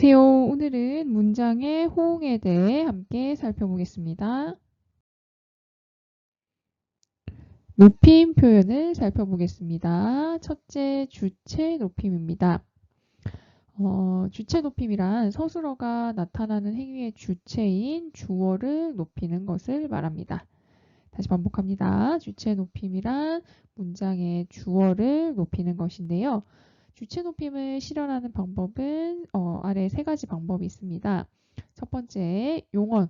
안녕하세요. 오늘은 문장의 호응에 대해 함께 살펴보겠습니다. 높임 표현을 살펴보겠습니다. 첫째, 주체 높임입니다. 주체 높임이란 서술어가 나타나는 행위의 주체인 주어를 높이는 것을 말합니다. 다시 반복합니다. 주체 높임이란 문장의 주어를 높이는 것인데요. 주체 높임을 실현하는 방법은 아래 세 가지 방법이 있습니다. 첫 번째, 용언.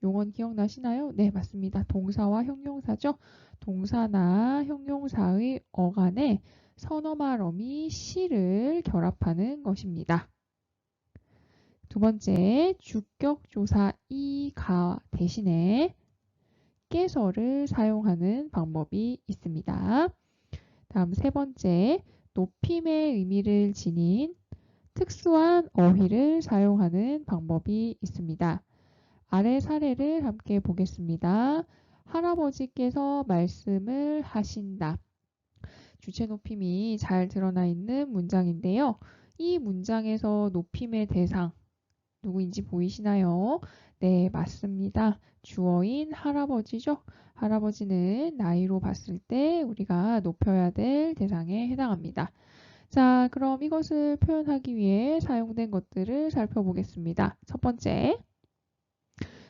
용언 기억나시나요? 네, 맞습니다. 동사와 형용사죠. 동사나 형용사의 어간에 선어말 어미 시를 결합하는 것입니다. 두 번째, 주격조사 이가 대신에 깨서를 사용하는 방법이 있습니다. 다음 세 번째, 높임의 의미를 지닌 특수한 어휘를 사용하는 방법이 있습니다. 아래 사례를 함께 보겠습니다. 할아버지께서 말씀을 하신다. 주체 높임이 잘 드러나 있는 문장인데요. 이 문장에서 높임의 대상 누구인지 보이시나요? 네, 맞습니다. 주어인 할아버지죠. 할아버지는 나이로 봤을 때 우리가 높여야 될 대상에 해당합니다. 자, 그럼 이것을 표현하기 위해 사용된 것들을 살펴보겠습니다. 첫 번째,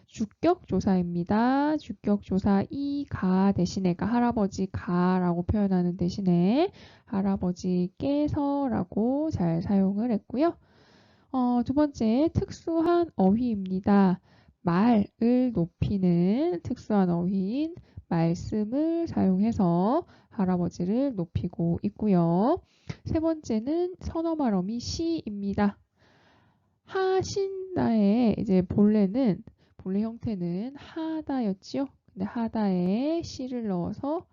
주격조사입니다. 주격조사 이가 대신에 할아버지 가라고 표현하는 대신에 할아버지께서라고 잘 사용을 했고요. 두 번째, 특수한 어휘입니다. 말을 높이는 특수한 어휘인 말씀을 사용해서 할아버지를 높이고 있고요. 세 번째는 선어말 어미 시입니다. 하신다의 이제 본래 형태는 하다였지요. 근데 하다에 시를 넣어서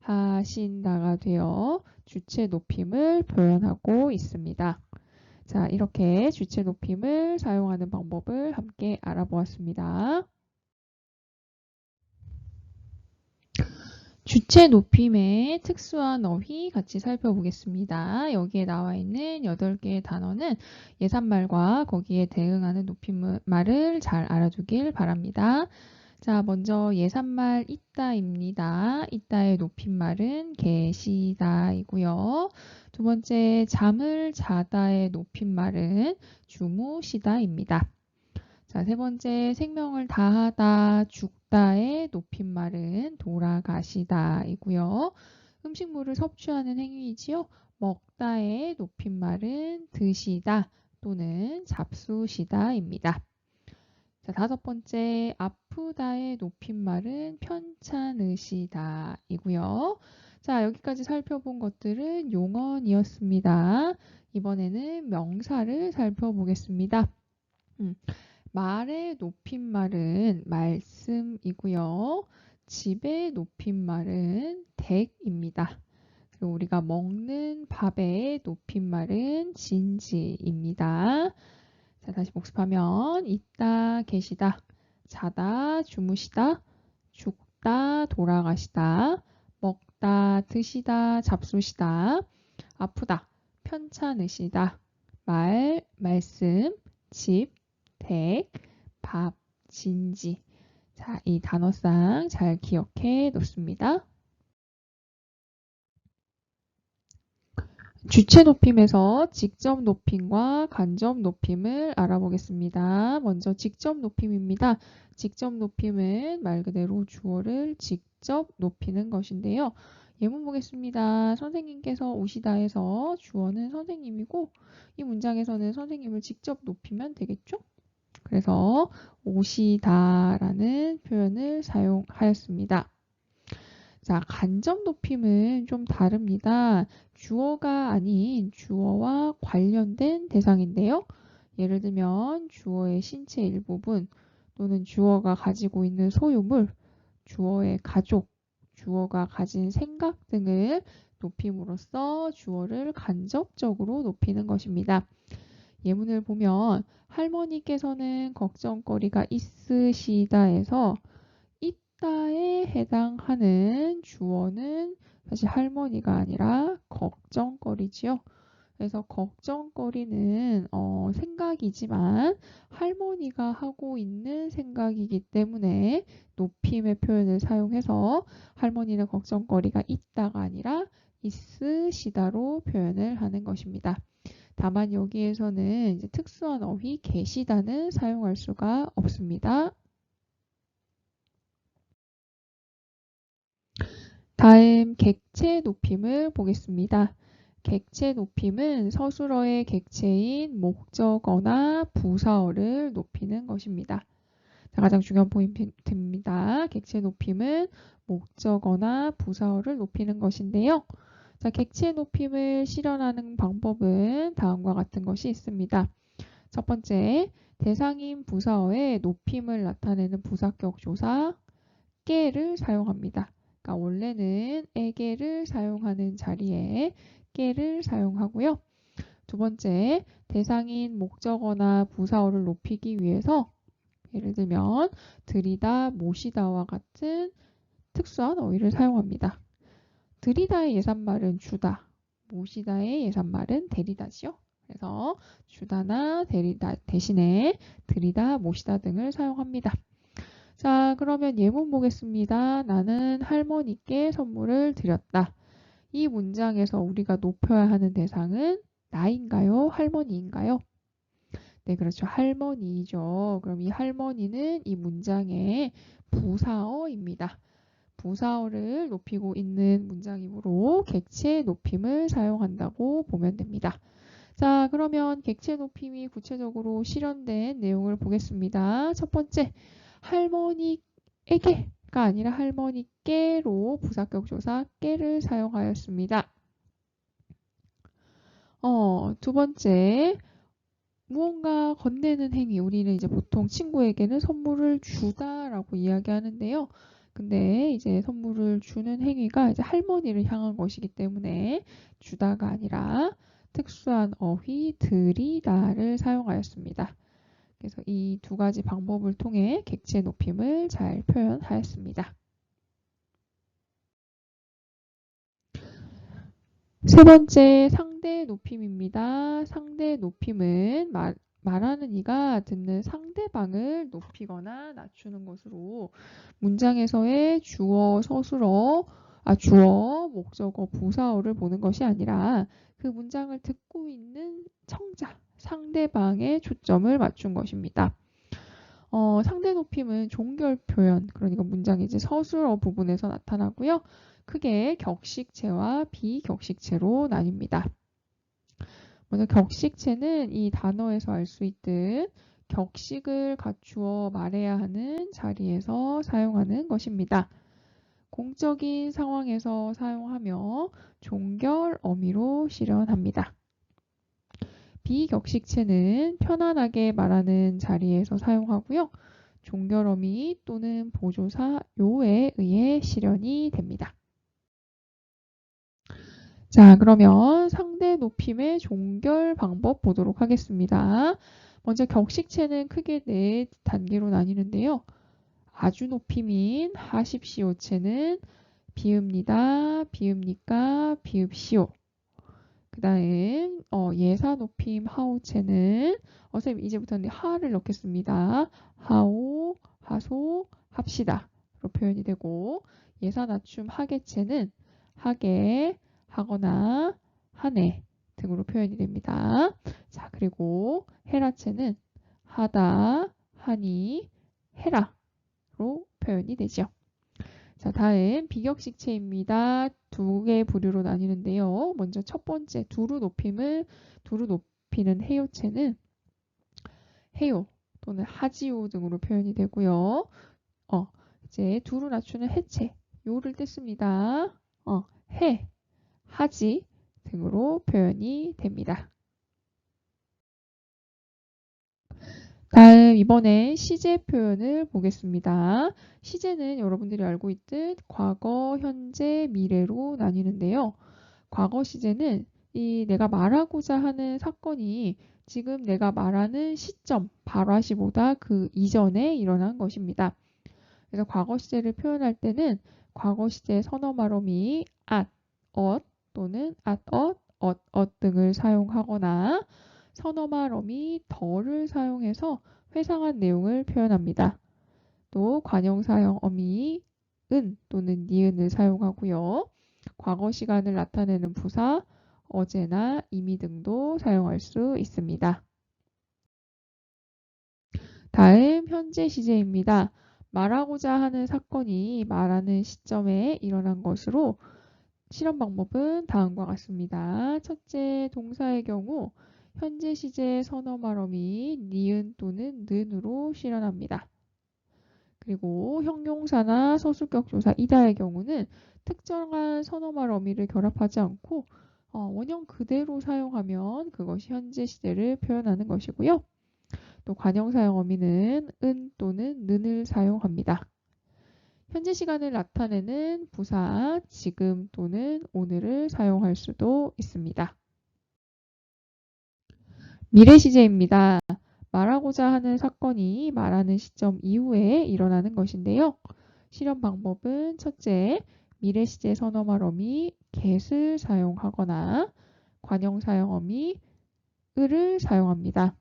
하신다가 되어 주체 높임을 표현하고 있습니다. 자, 이렇게 주체 높임을 사용하는 방법을 함께 알아보았습니다. 주체 높임의 특수한 어휘 같이 살펴보겠습니다. 여기에 나와 있는 8개의 단어는 예산말과 거기에 대응하는 높임말을 잘 알아두길 바랍니다. 자, 먼저 예산말 있다입니다. 있다의 높임말은 계시다이고요. 두 번째, 잠을 자다의 높임말은 주무시다입니다. 자, 세 번째, 생명을 다하다, 죽다의 높임말은 돌아가시다이고요. 음식물을 섭취하는 행위이지요. 먹다의 높임말은 드시다 또는 잡수시다입니다. 자, 다섯 번째, 아프다의 높임말은 편찮으시다이고요. 자, 여기까지 살펴본 것들은 용언이었습니다. 이번에는 명사를 살펴보겠습니다. 말의 높임말은 말씀이고요. 집의 높임말은 댁입니다. 그리고 우리가 먹는 밥의 높임말은 진지입니다. 자, 다시 복습하면 있다, 계시다, 자다, 주무시다, 죽다, 돌아가시다, 먹다, 드시다, 잡수시다, 아프다, 편찮으시다, 말씀, 집, 댁, 밥, 진지. 자, 이 단어상 잘 기억해 놓습니다. 주체 높임에서 직접 높임과 간접 높임을 알아보겠습니다. 먼저 직접 높임입니다. 직접 높임은 말 그대로 주어를 직접 높이는 것인데요. 예문 보겠습니다. 선생님께서 오시다 해서 주어는 선생님이고 이 문장에서는 선생님을 직접 높이면 되겠죠? 그래서 오시다라는 표현을 사용하였습니다. 자, 간접 높임은 좀 다릅니다. 주어가 아닌 주어와 관련된 대상인데요. 예를 들면 주어의 신체 일부분 또는 주어가 가지고 있는 소유물, 주어의 가족, 주어가 가진 생각 등을 높임으로써 주어를 간접적으로 높이는 것입니다. 예문을 보면 할머니께서는 걱정거리가 있으시다에서 있다에 해당하는 주어는 사실 할머니가 아니라 걱정거리지요. 그래서 걱정거리는 생각이지만 할머니가 하고 있는 생각이기 때문에 높임의 표현을 사용해서 할머니는 걱정거리가 있다가 아니라 있으시다로 표현을 하는 것입니다. 다만 여기에서는 이제 특수한 어휘 계시다는 사용할 수가 없습니다. 다음 객체 높임을 보겠습니다. 객체 높임은 서술어의 객체인 목적어나 부사어를 높이는 것입니다. 가장 중요한 포인트입니다. 객체 높임은 목적어나 부사어를 높이는 것인데요. 자, 객체 높임을 실현하는 방법은 다음과 같은 것이 있습니다. 첫 번째, 대상인 부사어의 높임을 나타내는 부사격 조사 깨를 사용합니다. 그러니까 원래는 에게를 사용하는 자리에 깨를 사용하고요. 두 번째, 대상인 목적어나 부사어를 높이기 위해서 예를 들면 들이다, 모시다와 같은 특수한 어휘를 사용합니다. 들이다의 예산말은 주다, 모시다의 예산말은 데리다지요. 그래서 주다나 데리다 대신에 들이다, 모시다 등을 사용합니다. 자, 그러면 예문 보겠습니다. 나는 할머니께 선물을 드렸다. 이 문장에서 우리가 높여야 하는 대상은 나인가요? 할머니인가요? 네, 그렇죠. 할머니죠. 그럼 이 할머니는 이 문장의 부사어입니다. 부사어를 높이고 있는 문장이므로 객체 높임을 사용한다고 보면 됩니다. 자, 그러면 객체 높임이 구체적으로 실현된 내용을 보겠습니다. 첫 번째, 할머니에게가 아니라 할머니께로 부사격 조사 깨를 사용하였습니다. 두 번째, 무언가 건네는 행위. 우리는 이제 보통 친구에게는 선물을 주다라고 이야기하는데요. 근데 이제 선물을 주는 행위가 이제 할머니를 향한 것이기 때문에 주다가 아니라 특수한 어휘 들이다를 사용하였습니다. 그래서 이 두 가지 방법을 통해 객체 높임을 잘 표현하였습니다. 세 번째 상대 높임입니다. 상대 높임은 말하는 이가 듣는 상대방을 높이거나 낮추는 것으로 문장에서의 주어, 주어, 목적어, 부사어를 보는 것이 아니라 그 문장을 듣고 있는 청자, 상대방에 초점을 맞춘 것입니다. 상대 높임은 종결 표현, 그러니까 문장의 이제 서술어 부분에서 나타나고요. 크게 격식체와 비격식체로 나뉩니다. 먼저 격식체는 이 단어에서 알 수 있듯 격식을 갖추어 말해야 하는 자리에서 사용하는 것입니다. 공적인 상황에서 사용하며 종결 어미로 실현합니다. 비격식체는 편안하게 말하는 자리에서 사용하고요. 종결 어미 또는 보조사 요에 의해 실현이 됩니다. 자, 그러면 상대 높임의 종결 방법 보도록 하겠습니다. 먼저 격식체는 크게 네 단계로 나뉘는데요. 아주 높임인 하십시오체는 비읍니다, 비읍니까, 비읍시오. 그 다음 예사 높임 하오체는 선생님 이제부터는 하를 넣겠습니다. 하오, 하소, 합시다 로 표현이 되고 예사 낮춤 하계체는 하게, 하거나, 하네 등으로 표현이 됩니다. 자, 그리고 헤라체는 하다, 하니, 헤라로 표현이 되죠. 자, 다음 비격식체입니다. 두 개의 부류로 나뉘는데요. 먼저 첫 번째 두루 높이는 해요체는 해요 또는 하지요 등으로 표현이 되고요. 이제 두루 낮추는 해체 요를 뗐습니다. 해, 하지 등으로 표현이 됩니다. 다음 이번엔 시제 표현을 보겠습니다. 시제는 여러분들이 알고 있듯 과거, 현재, 미래로 나뉘는데요. 과거 시제는 이 내가 말하고자 하는 사건이 지금 내가 말하는 시점, 발화시보다 그 이전에 일어난 것입니다. 그래서 과거 시제를 표현할 때는 과거 시제 선어 말음이 at, 또는 at, 등을 사용하거나 선어말 어미 더를 사용해서 회상한 내용을 표현합니다. 또 관형사형 어미 은 또는 니은을 사용하고요. 과거 시간을 나타내는 부사 어제나 이미 등도 사용할 수 있습니다. 다음 현재 시제입니다. 말하고자 하는 사건이 말하는 시점에 일어난 것으로 실험 방법은 다음과 같습니다. 첫째, 동사의 경우 현재 시제 선어말 어미 니은 또는 는으로 실현합니다. 그리고 형용사나 서술격 조사 이다의 경우는 특정한 선어말 어미를 결합하지 않고 원형 그대로 사용하면 그것이 현재 시제를 표현하는 것이고요. 또 관형사형 어미는 은 또는 는을 사용합니다. 현재 시간을 나타내는 부사 지금 또는 오늘을 사용할 수도 있습니다. 미래 시제입니다. 말하고자 하는 사건이 말하는 시점 이후에 일어나는 것인데요. 실현 방법은 첫째, 미래 시제 선어말 어미 get을 사용하거나 관형사형 어미 을을 사용합니다.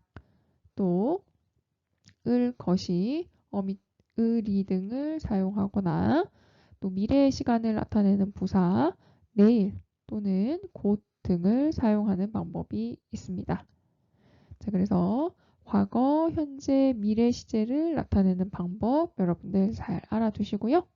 또 을, 것이, 어미, 을이 등을 사용하거나 또 미래의 시간을 나타내는 부사 내일 또는 곧 등을 사용하는 방법이 있습니다. 자, 그래서 과거, 현재, 미래 시제를 나타내는 방법 여러분들 잘 알아두시고요.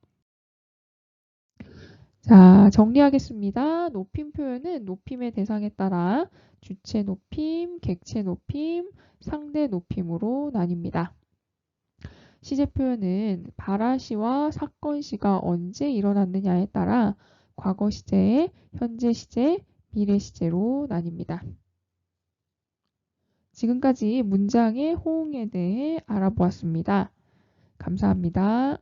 자, 정리하겠습니다. 높임 표현은 높임의 대상에 따라 주체 높임, 객체 높임, 상대 높임으로 나뉩니다. 시제 표현은 발화시와 사건시가 언제 일어났느냐에 따라 과거 시제, 현재 시제, 미래 시제로 나뉩니다. 지금까지 문장의 호응에 대해 알아보았습니다. 감사합니다.